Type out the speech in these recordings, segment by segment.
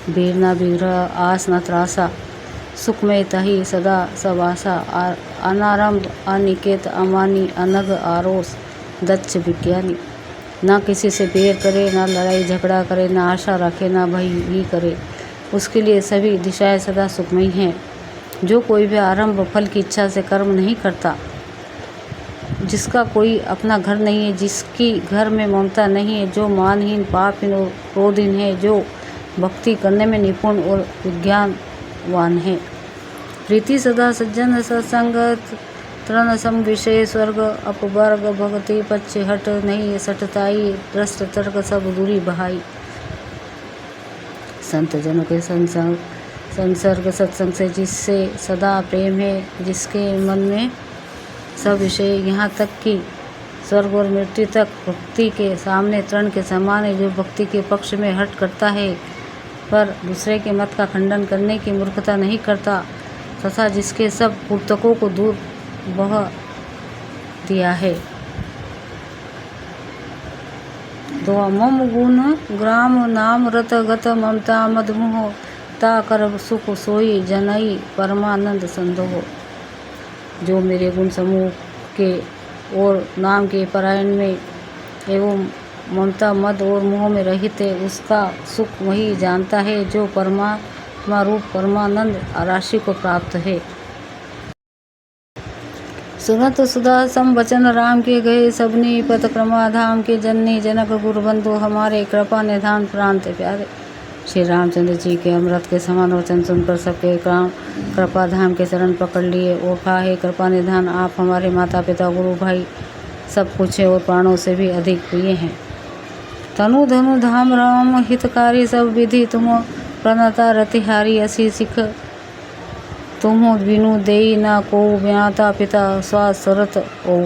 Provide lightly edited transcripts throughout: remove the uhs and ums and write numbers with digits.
वीर न विग्रह आस न त्रासा, सुख में तही सदा सब आशा। अनारंभ अनिकेत अमानी अनग आरोस दक्ष विज्ञानी। ना किसी से बैर करे, ना लड़ाई झगड़ा करे, ना आशा रखे, ना भय ही करे। उसके लिए सभी दिशाएं सदा सुखमयी हैं। जो कोई भी आरंभ फल की इच्छा से कर्म नहीं करता, जिसका कोई अपना घर नहीं है, जिसकी घर में ममता नहीं है, जो मानहीन पापहीन और क्रोधहीन है, जो भक्ति करने में निपुण और विज्ञानवान है। प्रीति सदा सज्जन सत्संगत, तृण सम विषय स्वर्ग अपवर्ग, भगति पक्ष हट नहीं सटताई, भ्रष्ट तर्क सब दूरी बहाई। संत जनों के संसर्ग सत्संग से जिससे सदा प्रेम है, जिसके मन में सब विषय यहाँ तक कि स्वर्ग और मृत्यु तक भक्ति के सामने तृण के समान है, जो भक्ति के पक्ष में हट करता है पर दूसरे के मत का खंडन करने की मूर्खता नहीं करता, तथा जिसके सब पुस्तकों को दूर बह दिया है। तो मम गुण ग्राम नाम रत गत ममता मदमुह, ता कर सुख सोई जनई परमानंद संदोह। जो मेरे गुण समूह के और नाम के पारायण में एवं ममता मद और मोह में रहित है, उसका सुख वही जानता है जो परमात्मा रूप परमानंद राशि को प्राप्त है। सुनत सुधा सम वचन राम के गए, सबनी पथ क्रमाधाम के जननी जनक गुरु बंधु, हमारे कृपा निधान प्रांत प्यारे। श्री रामचंद्र जी के अमृत के समान वचन सुनकर सबके कृपा धाम के चरण पकड़ लिए और कहा, हे कृपा निधान, आप हमारे माता पिता गुरु भाई सब कुछ है और प्राणों से भी अधिक प्रिय हैं। तनु धनु धाम राम हितकारी, सब विधि तुम प्रणता रतिहारी, असी सिख तुम बिनु देई न को, माता पिता स्वास सरत ओ।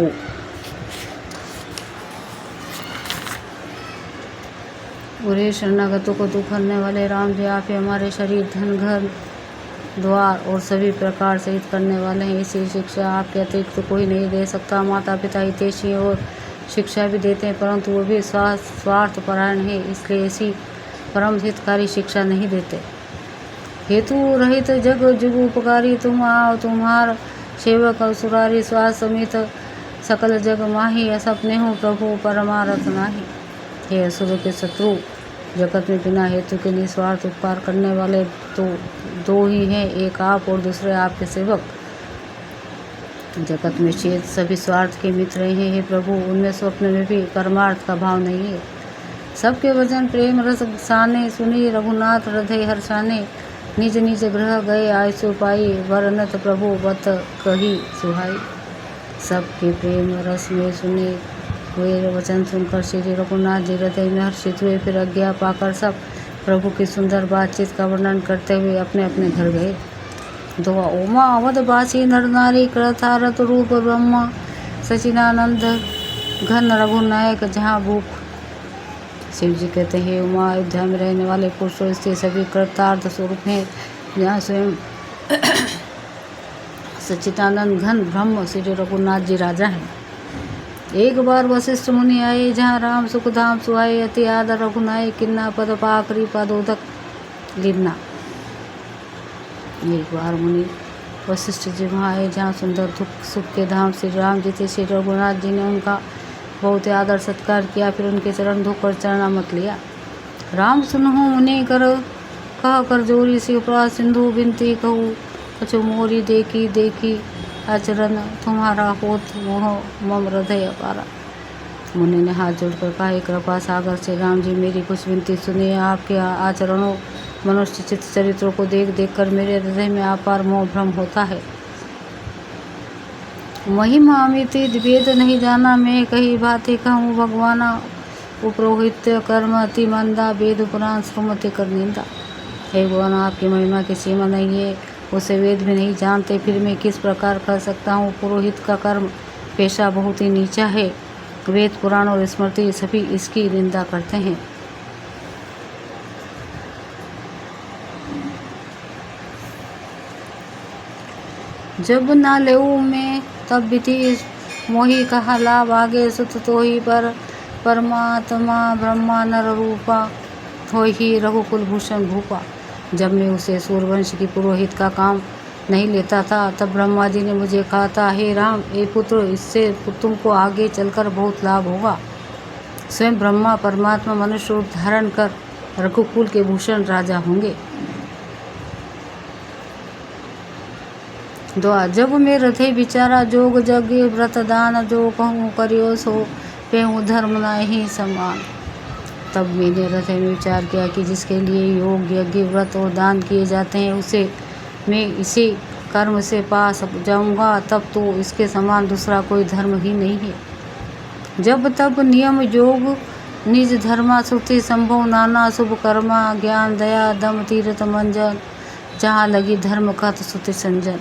बुरे शरणागतों को दुख हरने वाले राम जी, आप ही हमारे शरीर धन घर द्वार और सभी प्रकार से हित करने वाले हैं। इसी शिक्षा आपके अतिरिक्त कोई नहीं दे सकता। माता पिता हितैषी और शिक्षा भी देते हैं, परंतु वो भी स्वार्थ परायण है, इसलिए ऐसी परम हितकारी शिक्षा नहीं देते। हेतु रहित जग जुग उपकारी, तुम आओ तुम्हार सेवक असुरारी, स्वास समित सकल जग माही, असपने हो प्रभु परमारथ नाही। हे असुर के शत्रु, जगत में बिना हेतु के निस्वार्थ उपकार करने वाले तो दो ही हैं, एक आप और दूसरे आपके सेवक। जगत में शेष सभी स्वार्थ के मित्र हैं, हे प्रभु उनमें स्वप्न में भी परमार्थ का भाव नहीं है। सबके वचन प्रेम रस साने, सुनी रघुनाथ हृदय हर्षाने, निज निज ग्रह गए आयसु पाई, वरनत प्रभु बत कही सुहाई। सबके प्रेम रस में सुने हुए वचन सुनकर श्री रघुनाथ जी हृदय में हर्षित हुए, फिर आज्ञा पाकर सब प्रभु की सुंदर बातचीत का वर्णन करते हुए अपने अपने घर गए। दुआ उमा अवधवासी नर नारी, कृतारत रूप ब्रह्म सचिदानंद घन रघुनायक जहाँ भूख। शिव जी कहते हैं, उमा अयोध्या में रहने वाले पुरुषों स्त्री सभी कृतार्थ स्वरूप हैं, जहाँ स्वयं सच्चिदानंद घन ब्रह्म श्री रघुनाथ जी राजा हैं। एक बार वशिष्ठ मुनि आए, जहाँ राम सुख धाम सुहाए, अति आदर रघुनाय, किन्ना पद पाकरी पदोदक लीना। एक बार मुनि वशिष्ठ जी वहाँ आए, जहाँ सुंदर दुख सुख के धाम श्री राम जी थे। श्री रघुनाथ जी ने उनका बहुत ही आदर सत्कार किया, फिर उनके चरण धोकर चरणामत लिया। राम सुनहु मुनि कह कर जोरी, शिवप्रा सिंधु बिनती कहूँ, कछु मोरी देखी देखी आचरण, तुम्हारा होत मोह मम हृदय अपारा। मुनि ने हाथ जोड़कर कहा, कृपा सागर श्री राम जी, मेरी कुछ विनती सुनिए। आपके आचरणों मनुष्य चित्त चरित्रों को देख देख कर मेरे हृदय में अपार मोह भ्रम होता है। महिमा अमिति वेद नहीं जाना, मैं कही भांति कहूँ भगवाना, उपरोहित्य कर्म अति मंदा, वेद पुराण श्रुमति कर निंदा। हे भगवान, आपकी महिमा की सीमा नहीं है, उसे वेद भी नहीं जानते, फिर मैं किस प्रकार कर सकता हूँ। पुरोहित का कर्म पेशा बहुत ही नीचा है, वेद पुराण और स्मृति सभी इसकी निंदा करते हैं। जब ना लेऊ मैं तब विधि मोहि, कहा लाभ आगे सुत तो ही पर, परमात्मा ब्रह्मा नर रूपा, हो ही रघुकुल भूषण भूपा। जब मैं उसे सूर्यवंश की पुरोहित का काम नहीं लेता था, तब ब्रह्मा जी ने मुझे कहा था, हे राम, ए पुत्र, इससे तुमको आगे चलकर बहुत लाभ होगा। स्वयं ब्रह्मा परमात्मा मनुष्य रूप धारण कर रघुकुल के भूषण राजा होंगे। दुआ, जब मैं हृदय विचारा, जोग यज्ञ व्रत दान, जो कहूँ करियो सो पेहूँ धर्म नहीं समान। तब मैंने हृदय में विचार किया कि जिसके लिए योग यज्ञ व्रत और दान किए जाते हैं, उसे मैं इसी कर्म से पा जाऊँगा, तब तो इसके समान दूसरा कोई धर्म ही नहीं है। जब तब नियम योग निज धर्मा, श्रुति संभव नाना शुभ कर्मा, ज्ञान दया दम तीर्थ मंजन, जहाँ लगी धर्म का तो श्रुति संजन।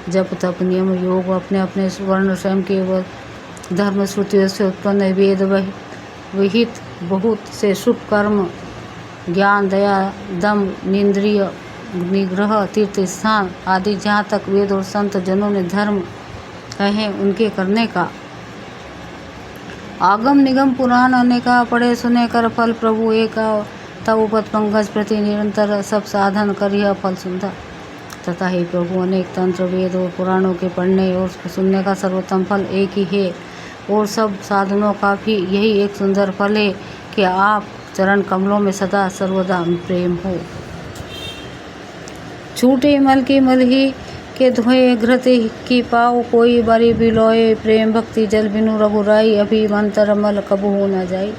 जब तब नियम योग अपने अपने वर्ण स्वयं के धर्म श्रुतियों से उत्पन्न वेद विहित बहुत से शुभ कर्म, ज्ञान दया दम निंद्रिय निग्रह तीर्थ स्थान आदि, जहाँ तक वेद और संत जनों ने धर्म कहे उनके करने का। आगम निगम पुराण अनेका, पढ़े सुने कर फल प्रभु एका, तब उपत पंकज प्रति निरंतर, सब साधन करिय फल सुंदर। तथा हे प्रभु, अनेक तंत्र वेद और पुराणों के पढ़ने और सुनने का सर्वोत्तम फल एक ही है, और सब साधनों का भी यही एक सुंदर फल है कि आप चरण कमलों में सदा सर्वदा प्रेम हो। छूटे मल की मल ही के धोए, घृत की पाओ कोई बारी बिलोए, प्रेम भक्ति जल बिनु रघुराई, अभी मंतर मल कबू हो न जाई।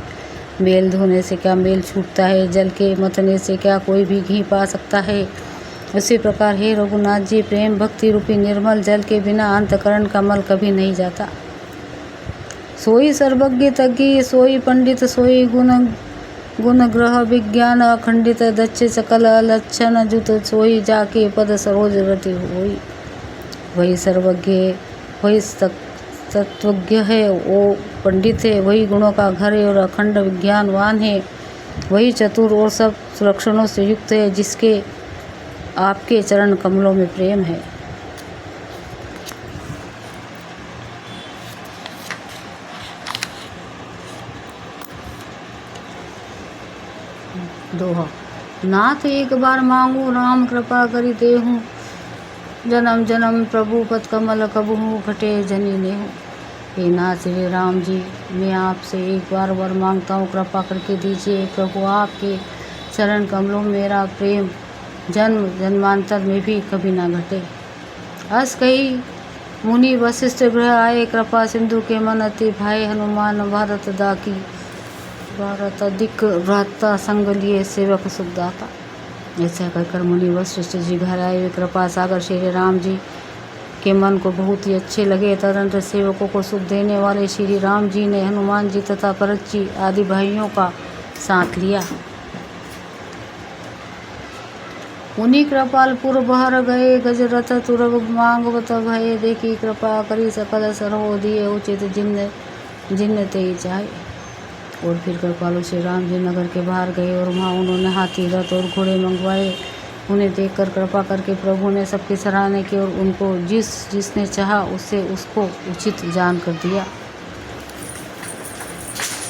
मेल धोने से क्या मेल छूटता है, जल के मतने से क्या कोई भी घी पा सकता है। उसी प्रकार हे रघुनाथ जी, प्रेम भक्ति रूपी निर्मल जल के बिना अंतकरण का मल कभी नहीं जाता। सोई सर्वज्ञ तज्ञ, सोई पंडित, सोई गुण ग्रह विज्ञान अखंडित, दक्ष सकल लक्षण जुत, सोई जाके पद सरोज रति होई। वही सर्वज्ञ, वही तत्वज्ञ है, वो पंडित है, वही गुणों का घर है और अखंड विज्ञानवान है, वही चतुर और सब सुलक्षणों से युक्त है, जिसके आपके चरण कमलों में प्रेम है। दोहा, नाथ एक बार मांगू, राम कृपा करी देहूँ, जन्म जन्म प्रभु पद कमल कबहू, घटे जनी नेहू। हे नाथ श्री राम जी, मैं आपसे एक बार वर मांगता हूँ, कृपा करके दीजिए प्रभु। आपके चरण कमलों में मेरा प्रेम जन्म जन्मांतर में भी कभी ना घटे। अस कही मुनि वशिष्ठ गृह आए, कृपा सिंधु के मन अति भाई, हनुमान भारत दाकी, भारत अधिक भ्राता, संग लिए सेवक सुखदाता। ऐसा कहकर मुनि वशिष्ठ जी घर आए। वे कृपा सागर श्री राम जी के मन को बहुत ही अच्छे लगे। तदनंतर सेवकों को सुख देने वाले श्री राम जी ने हनुमान जी तथा भरत जी आदि भाइयों का साथ लिया। मुनि कृपालपुर बहर गए, गजरथ तुरग मांगवत भये, देखी कृपा करी सकल सरहो, दिए उचित जिन्न ते चाहे। और फिर कृपालु श्री राम जी नगर के बाहर गए और वहाँ उन्होंने हाथी रथ और घोड़े मंगवाए। उन्हें देखकर कृपा करके प्रभु ने सबकी सराहना की और उनको जिसने चाहा उससे उसको उचित जान कर दिया।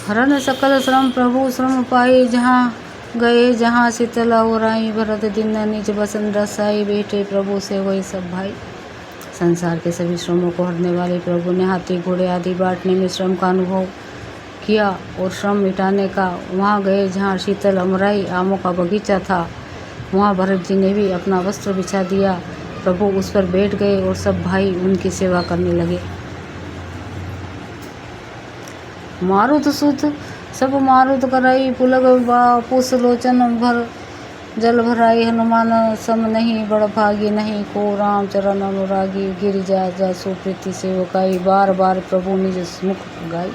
हरन सकल श्रम प्रभु श्रम पाए, जहाँ गए जहाँ शीतला हो राई, भरत दिन निज बसन रसाई, बैठे प्रभु से वही सब भाई। संसार के सभी श्रमों को हरने वाले प्रभु ने हाथी घोड़े आदि बांटने में श्रम का अनुभव किया और श्रम मिटाने का। वहाँ गए जहाँ शीतल अमराई आमों का बगीचा था, वहाँ भरत जी ने भी अपना वस्त्र बिछा दिया। प्रभु उस पर बैठ गए और सब भाई उनकी सेवा करने लगे। मारुत सुत सब मारुत कराई, पुलग पुस लोचन भर जल भराई, हनुमान सम नहीं बड़ भागी, नहीं को राम चरण अनुरागी, गिरिजा जा सुप्रीति सेवकाई, बार बार प्रभु निज मुख गाई।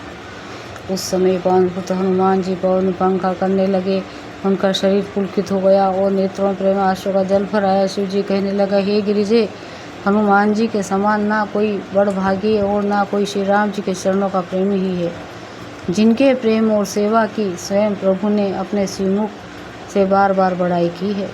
उस समय पवनपुत्र हनुमान जी पवन पंखा करने लगे। उनका शरीर पुलकित हो गया और नेत्रों में प्रेम आश्रु का जल भर आया। शिव जी कहने लगा, हे गिरिजे, हनुमान जी के समान ना कोई बड़ भागी और ना कोई श्री राम जी के चरणों का प्रेमी ही है, जिनके प्रेम और सेवा की स्वयं प्रभु ने अपने श्रीमुख से बार बार बड़ाई की है।